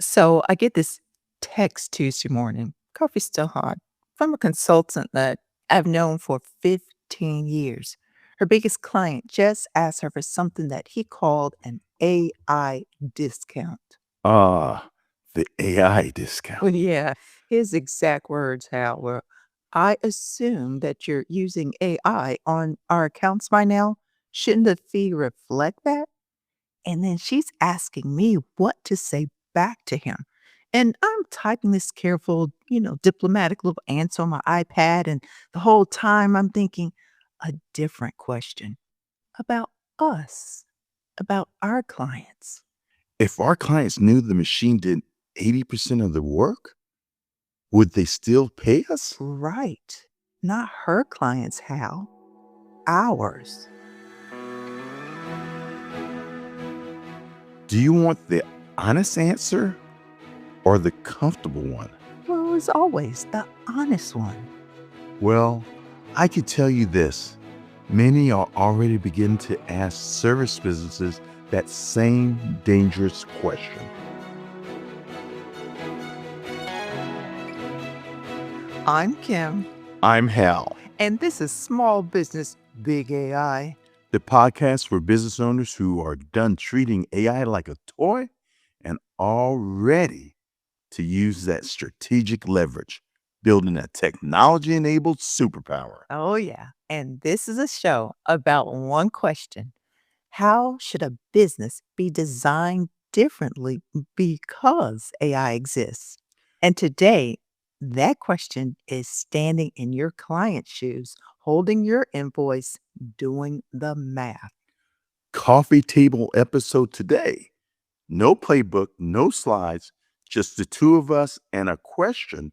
So I get this text Tuesday morning, coffee's still hot, from a consultant that I've known for 15 years. Her biggest client just asked her for something that he called an AI discount. Ah, the AI discount. Well, yeah, his exact words, Hal, were, I assume that you're using AI on our accounts by now. Shouldn't the fee reflect that? And then she's asking me what to say back to him. And I'm typing this careful, diplomatic little answer on my iPad. And the whole time I'm thinking a different question about us, about our clients. If our clients knew the machine did 80% of the work, would they still pay us? Right. Not her clients, Hal. Ours. Do you want the honest answer or the comfortable one? Well, as always, the honest one. Well, I could tell you this. Many are already beginning to ask service businesses that same dangerous question. I'm Kim, I'm Hal, and this is Small Business Big AI. the podcast for business owners who are done treating AI like a toy and all ready to use that strategic leverage, building a technology-enabled superpower. Oh, yeah. And this is a show about one question. How should a business be designed differently because AI exists? And today, that question is standing in your client's shoes, holding your invoice, doing the math. Coffee table episode today. No playbook, no slides, just the two of us and a question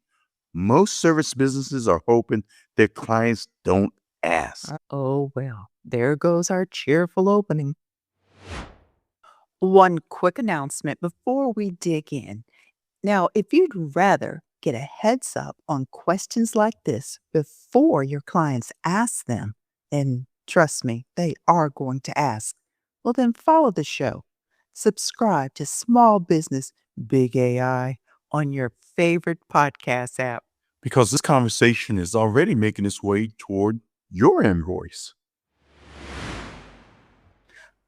most service businesses are hoping their clients don't ask. Oh, well, there goes our cheerful opening. One quick announcement before we dig in. Now, if you'd rather get a heads up on questions like this before your clients ask them, and trust me, they are going to ask, well, then follow the show. Subscribe to Small Business Big AI on your favorite podcast app. Because this conversation is already making its way toward your invoice.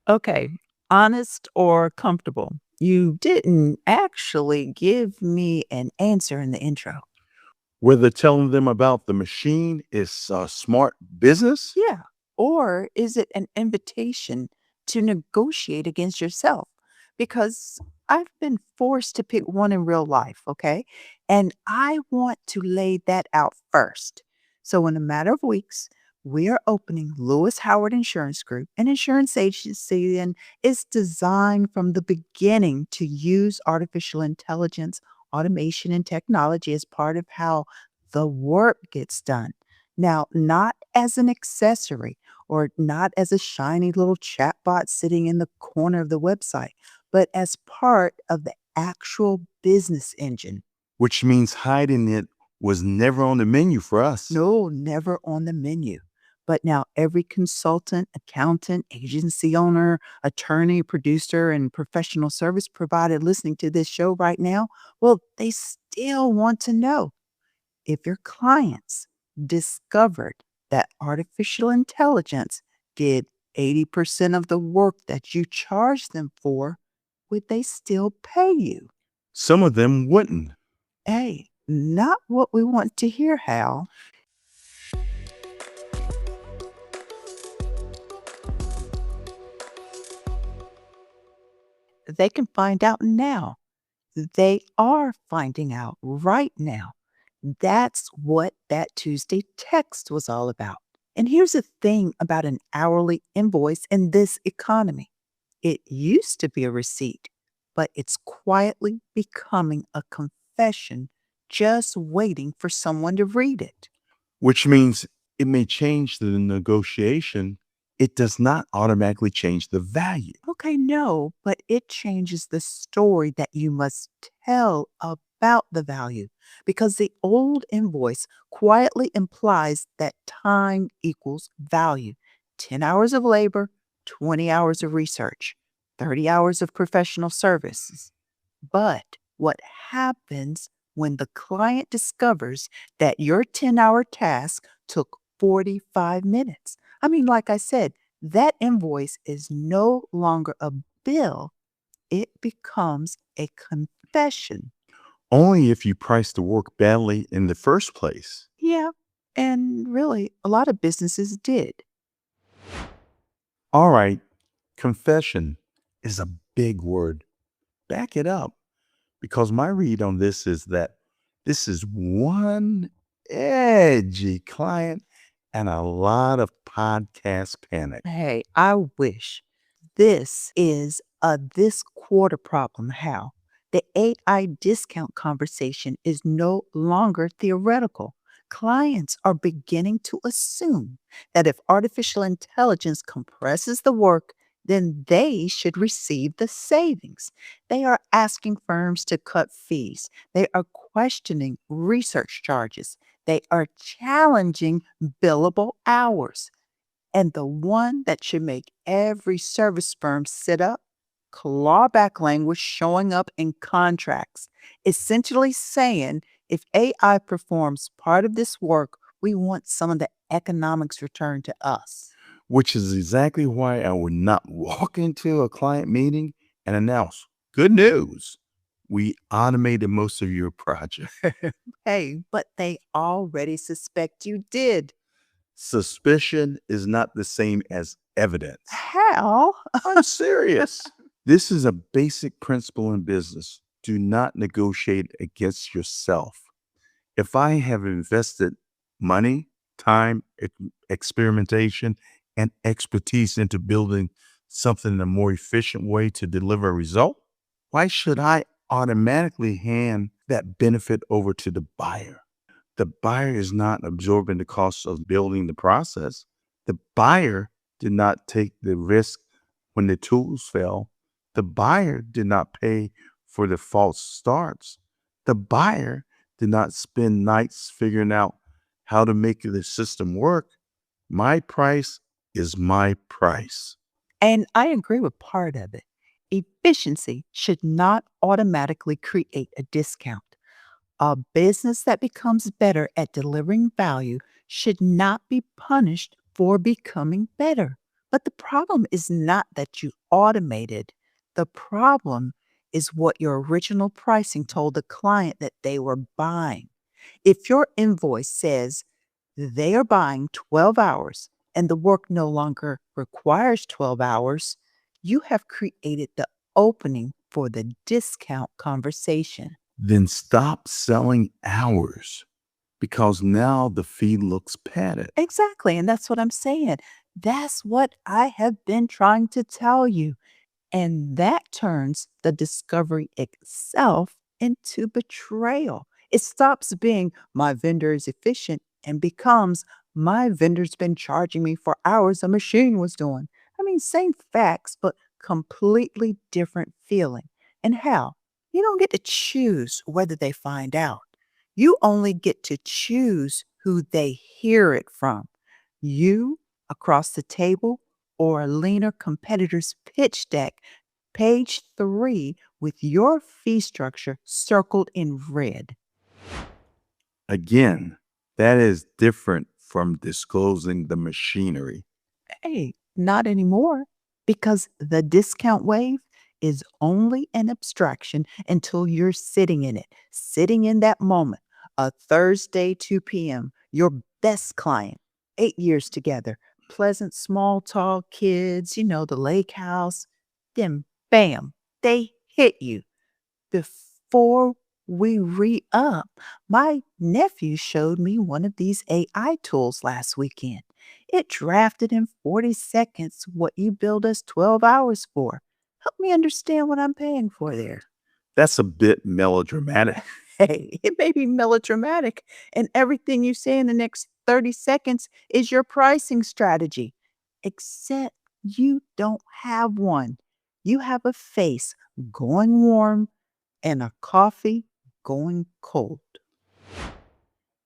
Okay, honest or comfortable? You didn't actually give me an answer in the intro. Whether telling them about the machine is a smart business, Yeah. Or is it an invitation to negotiate against yourself? Because I've been forced to pick one in real life, okay? And I want to lay that out first. So, in a matter of weeks, we are opening Lewis Howard Insurance Group, an insurance agency, and it's designed from the beginning to use artificial intelligence, automation, and technology as part of how the work gets done. Now, not as an accessory or not as a shiny little chatbot sitting in the corner of the website, but as part of the actual business engine. which means hiding it was never on the menu for us. No, never on the menu. But now every consultant, accountant, agency owner, attorney, producer, and professional service provider listening to this show right now, well, they still want to know if your clients discovered that artificial intelligence did 80% of the work that you charged them for, would they still pay you? Some of them wouldn't. Hey, not what we want to hear, Hal. They can find out now. They are finding out right now. That's what that Tuesday text was all about. And here's the thing about an hourly invoice in this economy, it used to be a receipt, but it's quietly becoming a confession just waiting for someone to read it. Which means it may change the negotiation. It does not automatically change the value. Okay, no, but it changes the story that you must tell about the value because the old invoice quietly implies that time equals value. 10 hours of labor, 20 hours of research, 30 hours of professional services. But what happens when the client discovers that your 10-hour task took 45 minutes. I mean, like I said, that invoice is no longer a bill, it becomes a confession. Only if you price the work badly in the first place. Yeah, and really, a lot of businesses did. All right, confession is a big word. Back it up, because my read on this is that this is one edgy client and a lot of podcast panic. Hey, I wish. This is a this quarter problem. How? The AI discount conversation is no longer theoretical. Clients are beginning to assume that if artificial intelligence compresses the work, then they should receive the savings. They are asking firms to cut fees. They are questioning research charges. They are challenging billable hours. And the one that should make every service firm sit up, clawback language showing up in contracts, essentially saying if AI performs part of this work, we want some of the economics returned to us. Which is exactly why I would not walk into a client meeting and announce, good news, we automated most of your project. Hey, but they already suspect you did. Suspicion is not the same as evidence. How? I'm serious. This is a basic principle in business. Do not negotiate against yourself. If I have invested money, time, experimentation, and expertise into building something in a more efficient way to deliver a result, why should I automatically hand that benefit over to the buyer? The buyer is not absorbing the costs of building the process. The buyer did not take the risk when the tools fail. The buyer did not pay for the false starts. The buyer did not spend nights figuring out how to make the system work. My price is my price. And I agree with part of it. Efficiency should not automatically create a discount. A business that becomes better at delivering value should not be punished for becoming better. But the problem is not that you automated. The problem is what your original pricing told the client that they were buying. If your invoice says they are buying 12 hours and the work no longer requires 12 hours, you have created the opening for the discount conversation. Then stop selling hours, because now the fee looks padded. Exactly. And that's what I'm saying. That's what I have been trying to tell you. And that turns the discovery itself into betrayal. It stops being my vendor is efficient and becomes my vendor's been charging me for hours a machine was doing. I mean, same facts, but completely different feeling. And how? You don't get to choose whether they find out. You only get to choose who they hear it from. You across the table or a leaner competitor's pitch deck, page 3 with your fee structure circled in red. Again, that is different from disclosing the machinery. Hey, not anymore, because the discount wave is only an abstraction until you're sitting in it, sitting in that moment. A Thursday, 2 p.m., your best client, 8 years together, pleasant small talk, kids, the lake house. Then, bam, they hit you. Before we re up, my nephew showed me one of these AI tools last weekend. It drafted in 40 seconds what you billed us 12 hours for. Help me understand what I'm paying for there. That's a bit melodramatic. Hey, it may be melodramatic, and everything you say in the next 30 seconds is your pricing strategy, except you don't have one. You have a face going warm and a coffee going cold.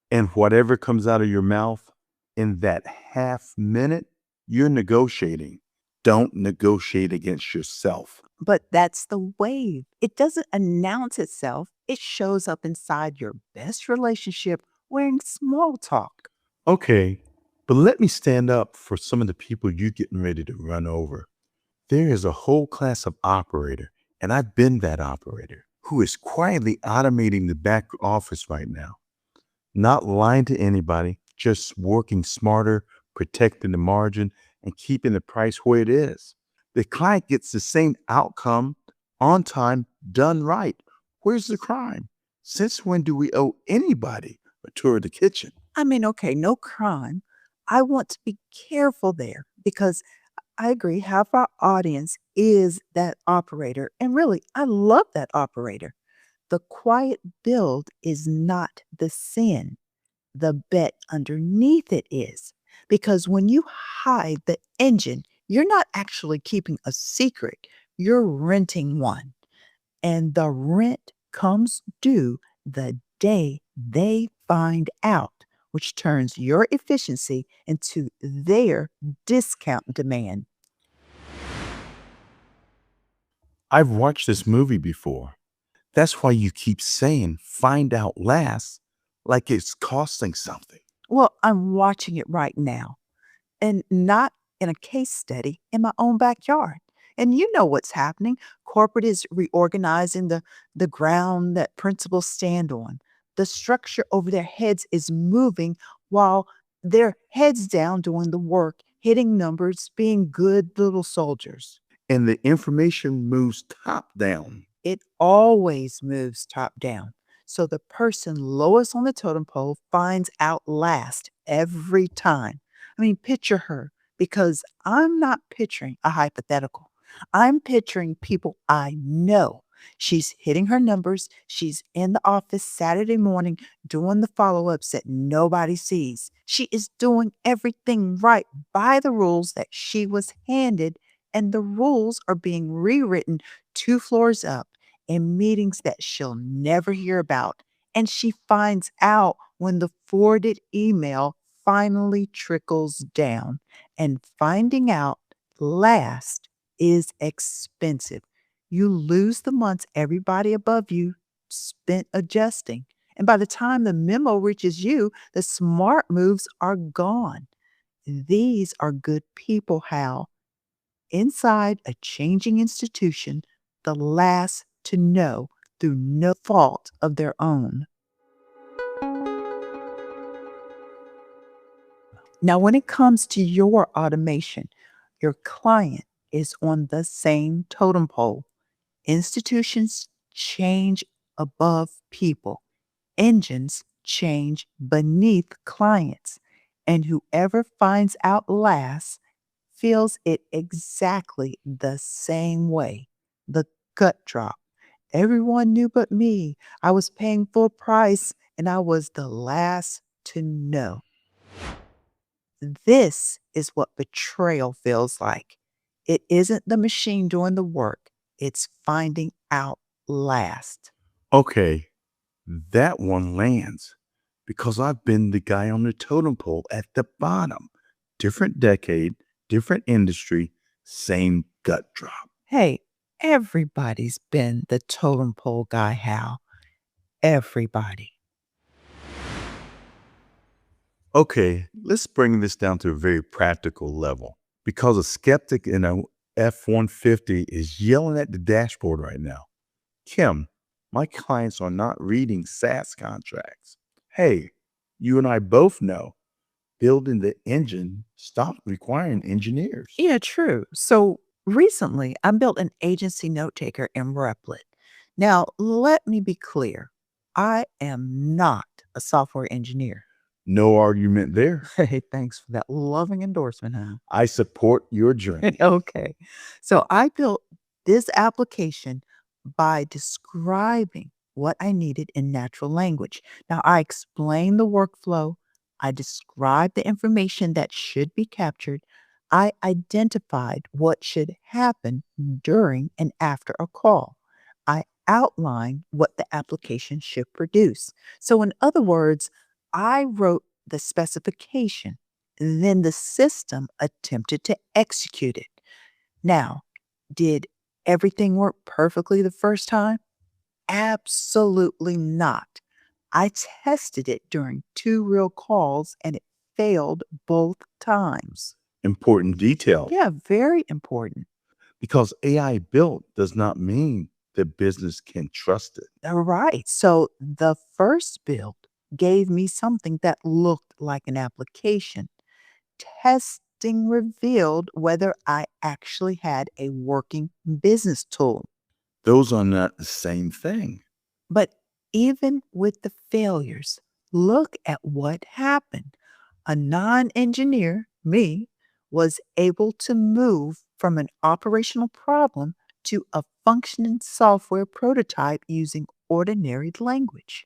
And whatever comes out of your mouth in that half minute, you're negotiating. Don't negotiate against yourself. But that's the wave. It doesn't announce itself, it shows up inside your best relationship wearing small talk. Okay, but let me stand up for some of the people you're getting ready to run over. There is a whole class of operator, and I've been that operator, who is quietly automating the back office right now. Not lying to anybody, just working smarter, protecting the margin, and keeping the price where it is. The client gets the same outcome on time, done right. Where's the crime? Since when do we owe anybody a tour of the kitchen? I mean, okay, no crime. I want to be careful there because I agree, half our audience is that operator. And really, I love that operator. The quiet build is not the sin. The bet underneath it is. Because when you hide the engine, you're not actually keeping a secret, you're renting one. And the rent comes due the day they find out, which turns your efficiency into their discount demand. I've watched this movie before. That's why you keep saying find out last like it's costing something. Well, I'm watching it right now. And not in a case study in my own backyard. And you know what's happening. Corporate is reorganizing the ground that principals stand on. The structure over their heads is moving while their heads down doing the work, hitting numbers, being good little soldiers. And the information moves top down. It always moves top down. So the person lowest on the totem pole finds out last every time. I mean, picture her because I'm not picturing a hypothetical. I'm picturing people I know. She's hitting her numbers. She's in the office Saturday morning doing the follow ups that nobody sees. She is doing everything right by the rules that she was handed, and the rules are being rewritten two floors up in meetings that she'll never hear about. And she finds out when the forwarded email finally trickles down. And finding out last is expensive. You lose the months everybody above you spent adjusting. And by the time the memo reaches you, the smart moves are gone. These are good people, Hal. Inside a changing institution, the last to know through no fault of their own. Now, when it comes to your automation, your client is on the same totem pole. Institutions change above people, engines change beneath clients, and whoever finds out last feels it exactly the same way. The gut drop. Everyone knew but me. I was paying full price and I was the last to know. This is what betrayal feels like. It isn't the machine doing the work, it's finding out last. Okay, that one lands because I've been the guy on the totem pole at the bottom. Different decade, different industry, same gut drop. Hey, everybody's been the totem pole guy, Hal. Everybody. Okay, let's bring this down to a very practical level because a skeptic in a F 150 is yelling at the dashboard right now. Kim, my clients are not reading SaaS contracts. Hey, you and I both know building the engine stopped requiring engineers. Yeah, true. So recently, I built an agency note taker in Replit. Now, let me be clear I am not a software engineer. No argument there. Hey, thanks for that loving endorsement, huh? I support your journey. Okay. So I built this application by describing what I needed in natural language. Now, I explained the workflow, I described the information that should be captured, I identified what should happen during and after a call. I outlined what the application should produce. So, in other words, I wrote the specification, then the system attempted to execute it. Now, did everything work perfectly the first time? Absolutely not. I tested it during 2 real calls and it failed both times. Important detail. Yeah, very important. Because AI built does not mean the business can trust it. Right. So the first build gave me something that looked like an application. Testing revealed whether I actually had a working business tool. Those are not the same thing. But even with the failures, look at what happened. A non engineer, me, was able to move from an operational problem to a functioning software prototype using ordinary language.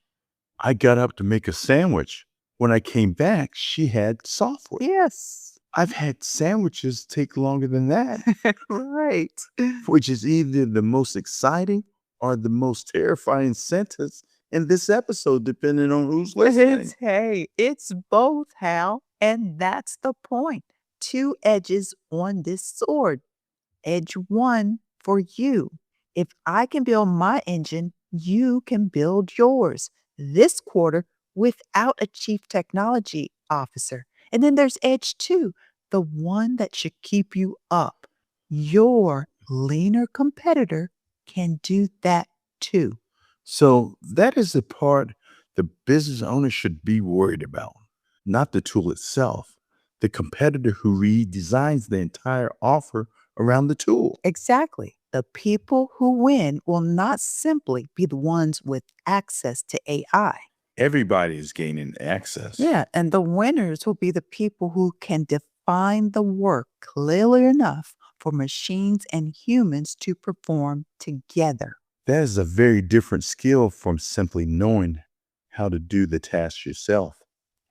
I got up to make a sandwich. When I came back, she had software. Yes. I've had sandwiches take longer than that, Right. which is either the most exciting or the most terrifying sentence in this episode, depending on who's listening. It's both, Hal. And that's the point. Two edges on this sword. Edge one for you. If I can build my engine, you can build yours this quarter without a chief technology officer. And then there's edge two, the one that should keep you up. Your leaner competitor can do that too. So that is the part the business owner should be worried about, not the tool itself, the competitor who redesigns the entire offer around the tool. Exactly. The people who win will not simply be the ones with access to AI. Everybody is gaining access. Yeah, and the winners will be the people who can define the work clearly enough for machines and humans to perform together. That is a very different skill from simply knowing how to do the task yourself.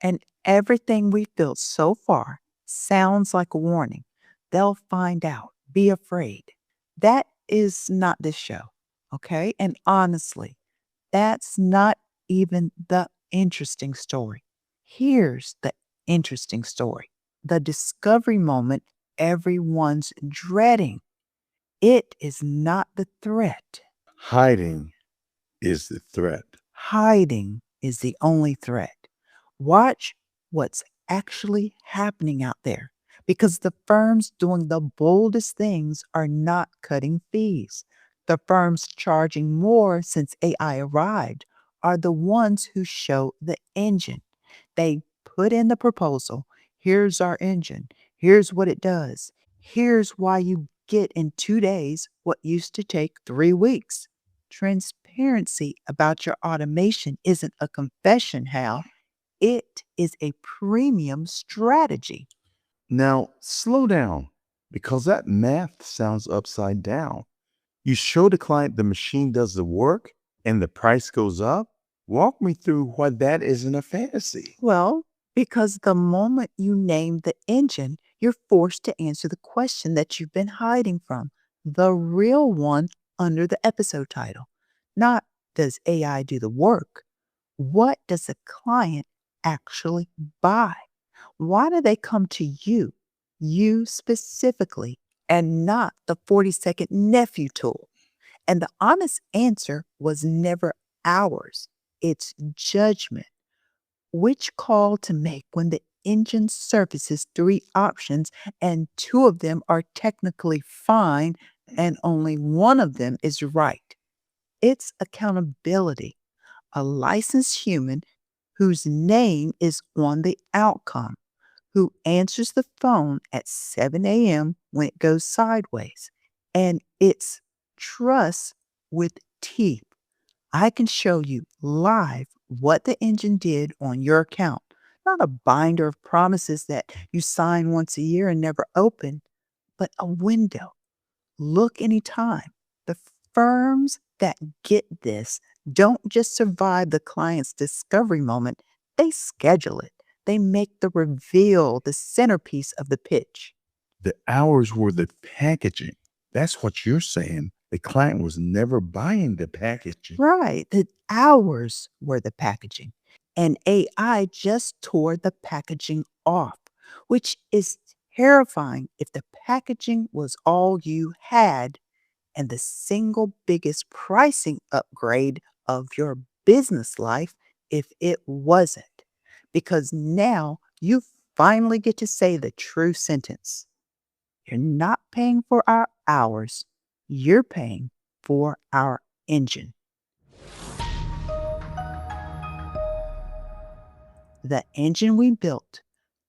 And everything we've built so far sounds like a warning. They'll find out. Be afraid. That is not this show. Okay. And honestly, that's not even the interesting story. Here's the interesting story, the discovery moment everyone's dreading. It is not the threat. Hiding is the threat. Hiding is the only threat. Watch what's actually happening out there because the firms doing the boldest things are not cutting fees. The firms charging more since AI arrived are the ones who show the engine. They put in the proposal. Here's our engine. Here's what it does. Here's why you get in 2 days what used to take 3 weeks. Transparency about your automation isn't a confession, Hal. It is a premium strategy. Now, slow down because that math sounds upside down. You show the client the machine does the work and the price goes up. Walk me through why that isn't a fantasy. Well, because the moment you name the engine, you're forced to answer the question that you've been hiding from, the real one under the episode title. Not does AI do the work? What does the client actually buy? Why do they come to you specifically, and not the 40-second nephew tool? And the honest answer was never ours, it's judgment. Which call to make when the engine surfaces three options and two of them are technically fine and only one of them is right? It's accountability, a licensed human whose name is on the outcome, who answers the phone at 7 a.m. when it goes sideways. And it's trust with teeth. I can show you live what the engine did on your account, not a binder of promises that you sign once a year and never open, but a window. Look anytime. The firms that get this don't just survive the client's discovery moment, they schedule it. They make the reveal the centerpiece of the pitch. The hours were the packaging. That's what you're saying. The client was never buying the packaging. Right. The hours were the packaging. And AI just tore the packaging off, which is terrifying if the packaging was all you had and the single biggest pricing upgrade of your business life if it wasn't. Because now you finally get to say the true sentence. You're not paying for our hours, you're paying for our engine. The engine we built,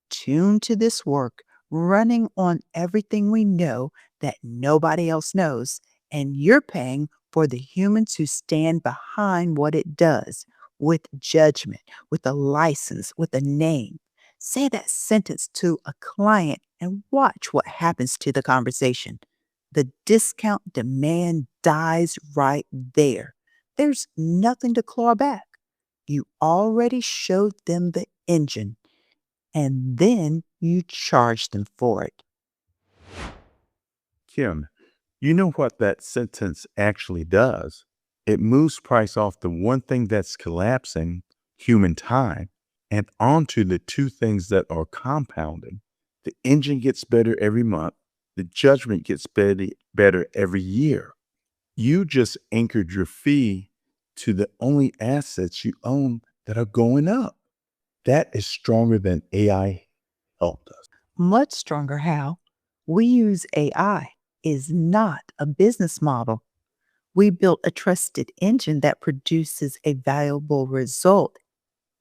tuned to this work, running on everything we know that nobody else knows, and you're paying for the humans who stand behind what it does with judgment, with a license, with a name. Say that sentence to a client and watch what happens to the conversation. The discount demand dies right there. There's nothing to claw back. You already showed them the engine and then you charge them for it. Kim, you know what that sentence actually does? It moves price off the one thing that's collapsing, human time, and onto the two things that are compounding. The engine gets better every month. The judgment gets better every year. You just anchored your fee to the only assets you own that are going up. That is stronger than AI helped us. Much stronger how we use AI is not a business model. We built a trusted engine that produces a valuable result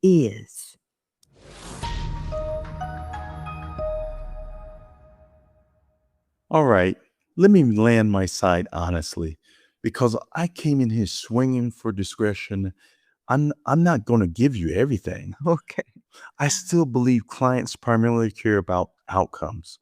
is. All right, let me land my side honestly, because I came in here swinging for discretion. I'm not going to give you everything. Okay. I still believe clients primarily care about outcomes.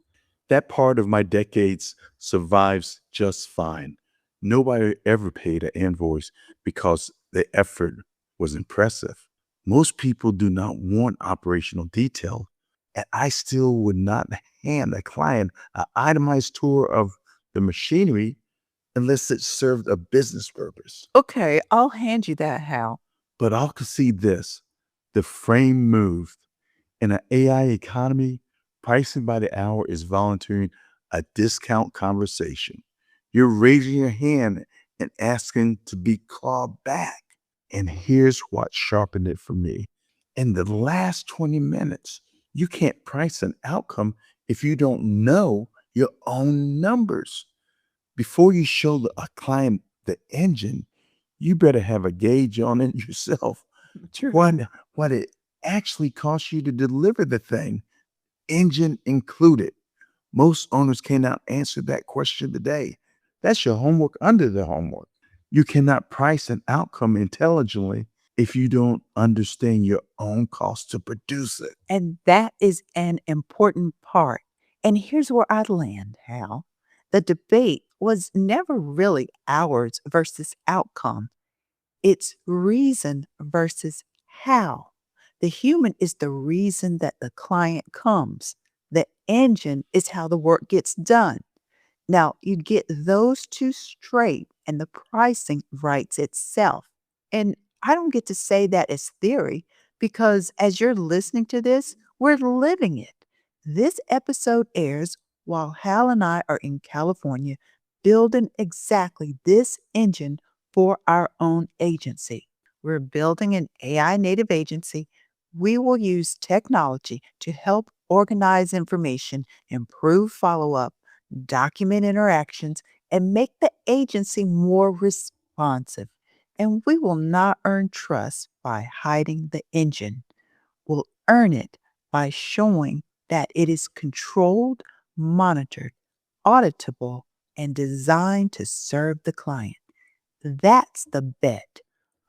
That part of my decades survives just fine. Nobody ever paid an invoice because the effort was impressive. Most people do not want operational detail, and I still would not hand a client an itemized tour of the machinery unless it served a business purpose. Okay, I'll hand you that, Hal. But I'll concede this: the frame moved. In an AI economy, pricing by the hour is volunteering a discount conversation. You're raising your hand and asking to be called back. And here's what sharpened it for me. In the last 20 minutes, you can't price an outcome if you don't know your own numbers. Before you show a client the engine, you better have a gauge on it yourself. True. What it actually costs you to deliver the thing, engine included. Most owners cannot answer that question today. That's your homework under the homework. You cannot price an outcome intelligently if you don't understand your own cost to produce it. And that is an important part. And here's where I land, Hal. The debate was never really hours versus outcome. It's reason versus how. The human is the reason that the client comes. The engine is how the work gets done. Now, you get those two straight, and the pricing writes itself. And I don't get to say that as theory because as you're listening to this, we're living it. This episode airs while Hal and I are in California building exactly this engine for our own agency. We're building an AI native agency. We will use technology to help organize information, improve follow up, document interactions, and make the agency more responsive. And we will not earn trust by hiding the engine. We'll earn it by showing that it is controlled, monitored, auditable, and designed to serve the client. That's the bet.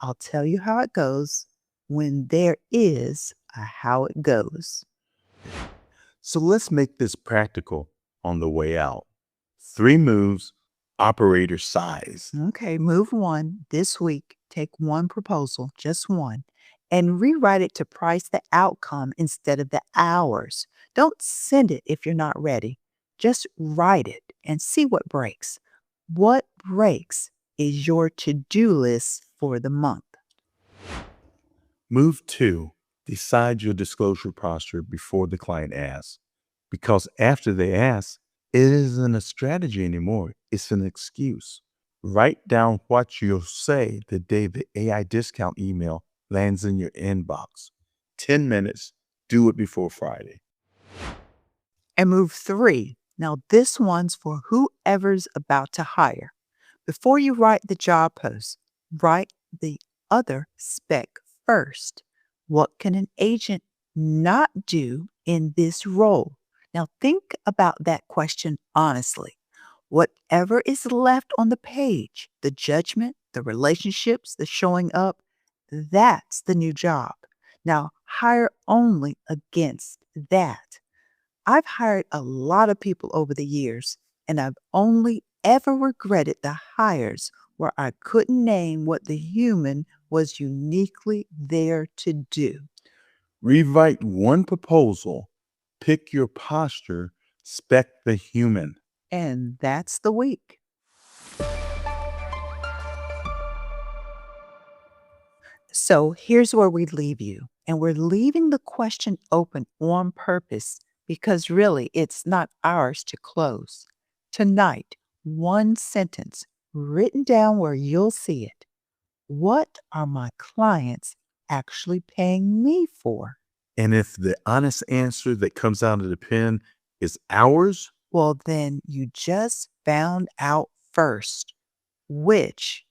I'll tell you how it goes when there is a how it goes. So let's make this practical on the way out. 3 moves, operator size. Okay, move one this week. Take one proposal, just one, and rewrite it to price the outcome instead of the hours. Don't send it if you're not ready. Just write it and see what breaks. What breaks is your to do list for the month. Move 2, decide your disclosure posture before the client asks. Because after they ask, it isn't a strategy anymore, it's an excuse. Write down what you'll say the day the AI discount email lands in your inbox. 10 minutes, do it before Friday. And move 3. Now, this one's for whoever's about to hire. Before you write the job post, write the other spec first. What can an agent not do in this role? Now, think about that question honestly. Whatever is left on the page, the judgment, the relationships, the showing up, that's the new job. Now, hire only against that. I've hired a lot of people over the years, and I've only ever regretted the hires where I couldn't name what the human was uniquely there to do. Rewrite one proposal, pick your posture, spec the human. And that's the week. So here's where we leave you. And we're leaving the question open on purpose because really it's not ours to close. Tonight, one sentence written down where you'll see it. What are my clients actually paying me for? And if the honest answer that comes out of the pen is ours, Well, then you just found out first, which,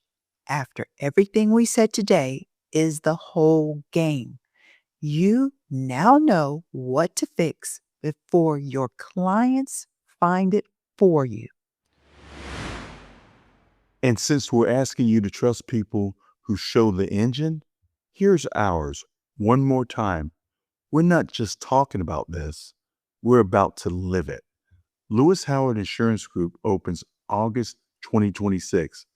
after everything we said today, is the whole game. You now know what to fix before your clients find it for you. and since we're asking you to trust people who show the engine, here's ours one more time. We're not just talking about this, we're about to live it. Lewis Howard Insurance Group opens August 2026.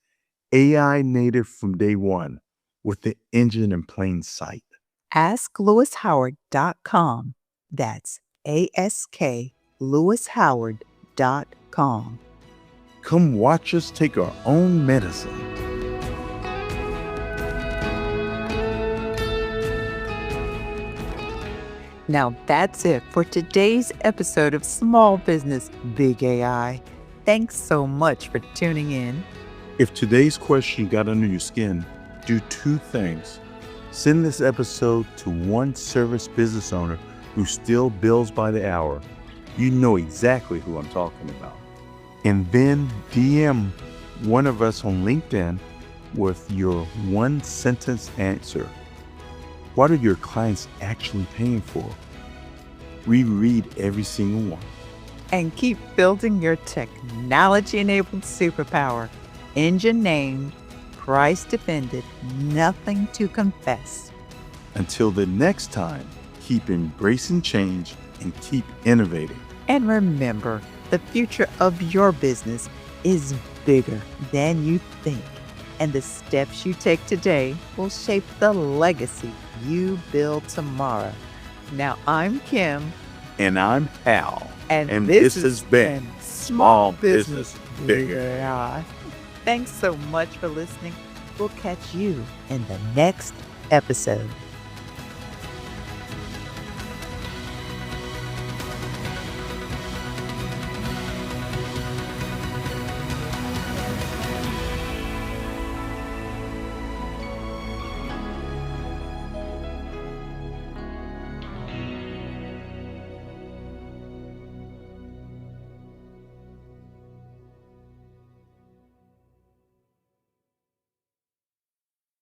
AI native from day one with the engine in plain sight. AskLewisHoward.com. That's AskLewisHoward.com. Come watch us take our own medicine. Now that's it for today's episode of Small Business Big AI. Thanks so much for tuning in. If today's question got under your skin, do 2 things. Send this episode to one service business owner who still bills by the hour. You know exactly who I'm talking about. And then DM one of us on LinkedIn with your 1-sentence answer. What are your clients actually paying for? We read every single one. And keep building your technology-enabled superpower. Engine named, price defended, nothing to confess. Until the next time, keep embracing change and keep innovating. And remember, the future of your business is bigger than you think. And the steps you take today will shape the legacy you build tomorrow. Now, I'm Kim. And I'm Hal. And this has been Small Business Big AI. Thanks so much for listening. We'll catch you in the next episode.